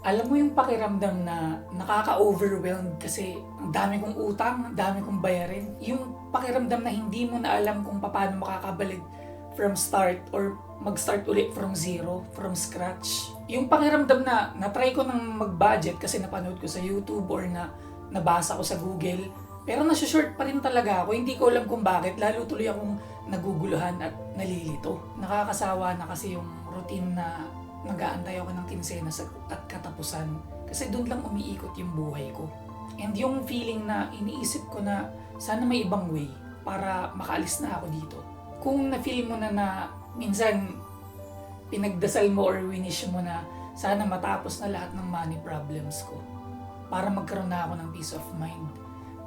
Alam mo yung pakiramdam na nakaka-overwhelmed kasi ang dami kong utang, ang dami kong bayarin. Yung pakiramdam na hindi mo na alam kung paano makakabalik from start or mag-start ulit from zero, from scratch. Yung pakiramdam na na-try ko nang mag-budget kasi napanood ko sa YouTube or nabasa ko sa Google. Pero nasa-short pa rin talaga ako. Hindi ko alam kung bakit. Lalo tuloy akong naguguluhan at nalilito. Nakakasawa na kasi yung routine na nag-aantay ako ng kinsenas at katapusan. Kasi doon lang umiikot yung buhay ko. And yung feeling na iniisip ko na sana may ibang way para makaalis na ako dito. Kung na-feel mo na minsan pinagdasal mo or winish mo na sana matapos na lahat ng money problems ko para magkaroon na ako ng peace of mind.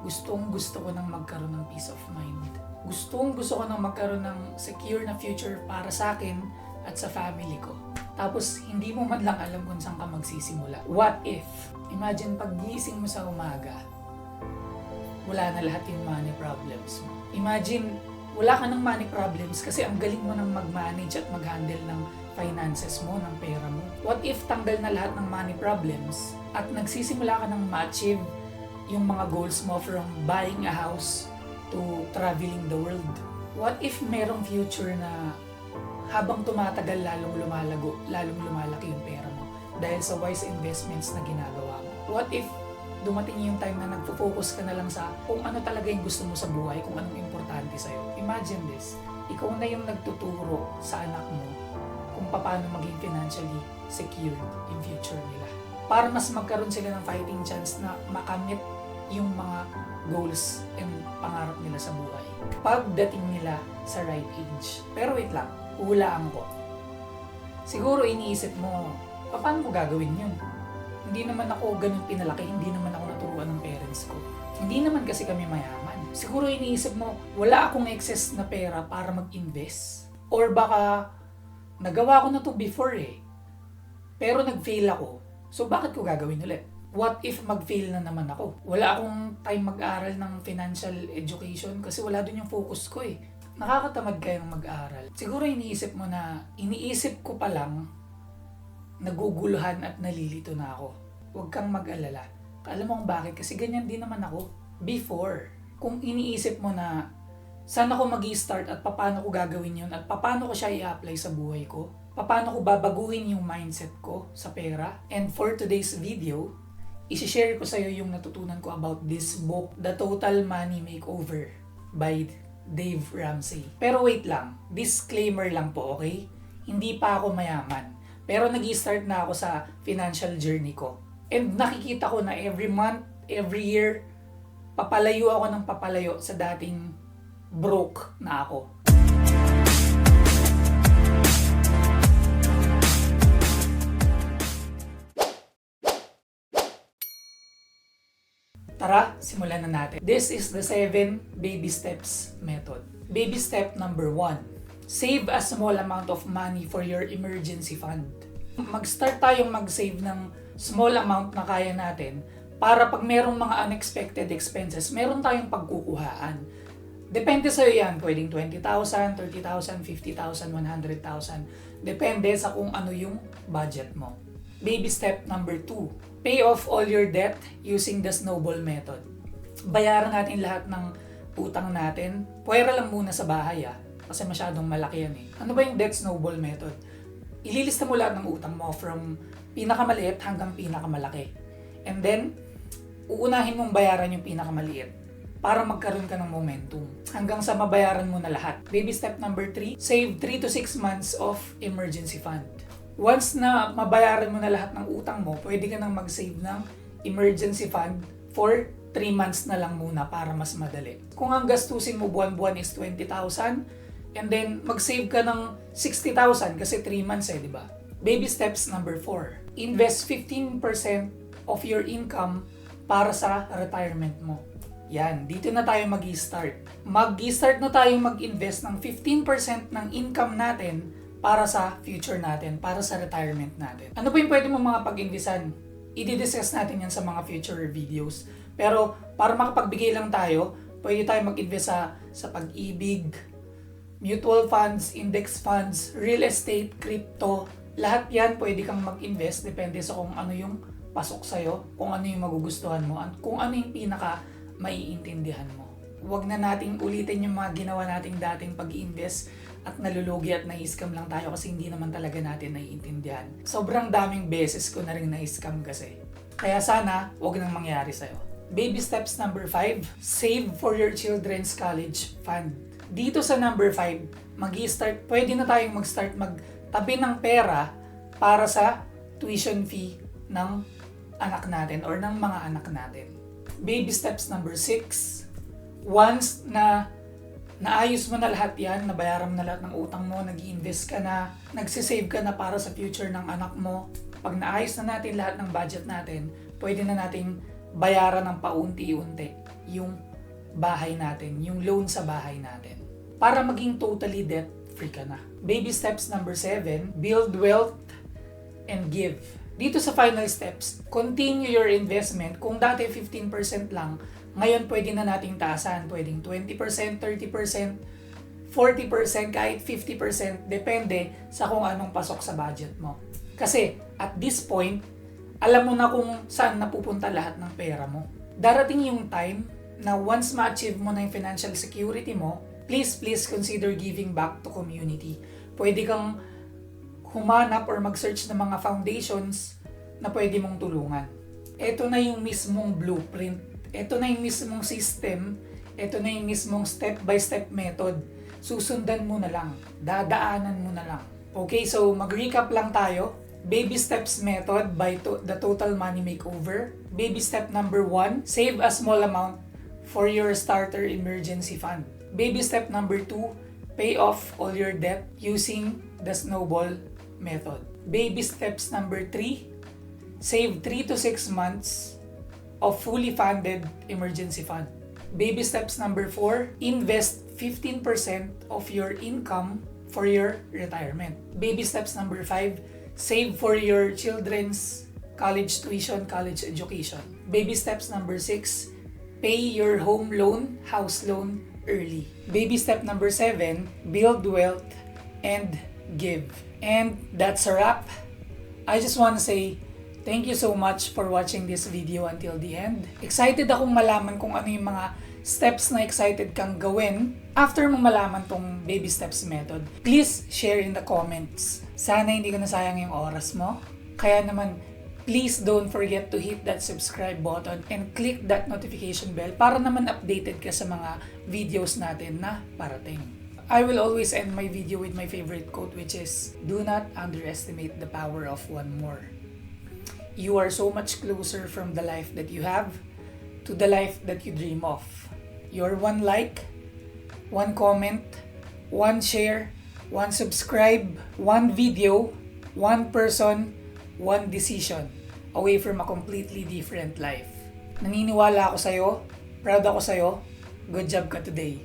Gustong gusto ko nang magkaroon ng peace of mind. Gustong gusto ko nang magkaroon ng secure na future para sa akin at sa family ko. Tapos, hindi mo man lang alam kung saan ka magsisimula. What if? Imagine pag-gising mo sa umaga, wala na lahat yung money problems mo. Imagine, wala ka ng money problems kasi ang galing mo nang mag-manage at mag-handle ng finances mo, ng pera mo. What if tanggal na lahat ng money problems at nagsisimula ka ng ma-achieve yung mga goals mo from buying a house to traveling the world? What if merong future na habang tumatagal lalong lumalago, lalong lumalaki yung pera mo dahil sa wise investments na ginagawa mo? What if dumating yung time na nagpo-focus ka na lang sa kung ano talaga yung gusto mo sa buhay, kung anong importante sa'yo? Imagine this, ikaw na yung nagtuturo sa anak mo kung paano maging financially secured yung future nila. Para mas magkaroon sila ng fighting chance na makamit yung mga goals and pangarap nila sa buhay pagdating nila sa right age. Pero wait lang, hulaan ko. Siguro iniisip mo, paano ko gagawin yun? Hindi naman ako ganun pinalaki, hindi naman ako naturuan ng parents ko. Hindi naman kasi kami mayaman. Siguro iniisip mo, wala akong excess na pera para mag-invest. Or baka, nagawa ko na to before pero nag-fail ako. So bakit ko gagawin ulit? What if mag-fail na naman ako? Wala akong time mag-aral ng financial education kasi wala dun yung focus ko Nakakatamad kayong mag-aral. Siguro iniisip mo na, iniisip ko pa lang, naguguluhan at nalilito na ako. Huwag kang mag-alala. Alam mo kung bakit? Kasi ganyan din naman ako before. Kung iniisip mo na, saan ako mag-i-start at paano ko gagawin yun at paano ko siya i-apply sa buhay ko, paano ko babaguhin yung mindset ko sa pera. And for today's video, isi-share ko sa'yo yung natutunan ko about this book, The Total Money Makeover by Dave Ramsey. Pero wait lang, disclaimer lang po, okay? Hindi pa ako mayaman. Pero nag-i-start na ako sa financial journey ko. And nakikita ko na every month, every year, papalayo ako ng papalayo sa dating broke na ako. Tara, simulan na natin. This is the 7 baby steps method. Baby step number 1. Save a small amount of money for your emergency fund. Mag-start tayong mag-save ng small amount na kaya natin para pag merong mga unexpected expenses, meron tayong pagkukuhaan. Depende sa'yo yan. Pwedeng 20,000, 30,000, 50,000, 100,000. Depende sa kung ano yung budget mo. Baby step number 2. Pay off all your debt using the snowball method. Bayaran natin lahat ng utang natin. Pwera lang muna sa bahay kasi masyadong malaki yan Ano ba yung debt snowball method? Ililista mo lahat ng utang mo from pinakamaliit hanggang pinakamalaki. And then, uunahin mong bayaran yung pinakamaliit para magkaroon ka ng momentum hanggang sa mabayaran mo na lahat. Baby step number 3, save 3 to 6 months of emergency fund. Once na mabayaran mo na lahat ng utang mo, pwede ka nang mag-save ng emergency fund for 3 months na lang muna para mas madali. Kung ang gastusin mo buwan-buwan is 20,000, and then mag-save ka ng 60,000 kasi 3 months di ba? Baby steps number 4. Invest 15% of your income para sa retirement mo. Yan, dito na tayo mag-i-start. Mag-i-start na tayo mag-invest ng 15% ng income natin para sa future natin, para sa retirement natin. Ano ba yung pwede mo mga pag-investan? I-discuss natin yan sa mga future videos. Pero para makapagbigay lang tayo, pwede tayo mag-invest sa pag-ibig, mutual funds, index funds, real estate, crypto, Lahat yan pwede kang mag-invest, depende sa kung ano yung pasok sa'yo, kung ano yung magugustuhan mo, at kung ano yung pinaka maiintindihan mo. Huwag na nating ulitin yung mga ginawa nating dating pag-invest at nalulugi at na-scam lang tayo kasi hindi naman talaga natin naiintindihan. Sobrang daming beses ko na rin na-scam kasi. Kaya sana, huwag nang mangyari sa'yo. Baby steps number 5, save for your children's college fund. Dito sa number 5, pwede na tayong mag-start magtabi ng pera para sa tuition fee ng anak natin or ng mga anak natin. Baby steps number 6, once na naayos mo na lahat yan, nabayaran mo na lahat ng utang mo, nag-i-invest ka na, nagsisave ka na para sa future ng anak mo, pag naayos na natin lahat ng budget natin, pwede na nating bayaran ng paunti-unti yung bahay natin, yung loan sa bahay natin, para maging totally debt-free ka na. Baby steps number 7, build wealth and give. Dito sa final steps, continue your investment. Kung dati 15% lang, ngayon pwede na nating taasan. Pwedeng 20%, 30%, 40%, kahit 50%, depende sa kung anong pasok sa budget mo. Kasi at this point, alam mo na kung saan napupunta lahat ng pera mo. Darating yung time na once ma-achieve mo na yung financial security mo, please consider giving back to community. Pwede kang humanap or mag-search ng mga foundations na pwede mong tulungan. Ito na yung mismong blueprint. Ito na yung mismong system. Ito na yung mismong step-by-step method. Susundan mo na lang. Dadaanan mo na lang. Okay, so mag-recap lang tayo. Baby steps method by the Total Money Makeover. Baby step number 1, save a small amount for your starter emergency fund. Baby step number 2, pay off all your debt using the snowball method. Baby steps number 3, save 3 to 6 months of fully funded emergency fund. Baby steps number 4, invest 15% of your income for your retirement. Baby steps number 5, save for your children's college tuition, college education. Baby steps number 6, pay your home loan, house loan early. Baby step number 7, build wealth and give. And that's a wrap. I just want to say thank you so much for watching this video until the end. Excited akong malaman kung ano yung mga steps na excited kang gawin after mo malaman tong baby steps method. Please share in the comments. Sana hindi ko nasayang yung oras mo. Kaya naman, please don't forget to hit that subscribe button and click that notification bell para naman updated ka sa mga videos natin na parating. I will always end my video with my favorite quote, which is, do not underestimate the power of one more. You are so much closer from the life that you have to the life that you dream of. Your one like, one comment, one share, one subscribe, one video, one person, one decision away from a completely different life. Naniniwala ako sa'yo, proud ako sa'yo, good job ka today.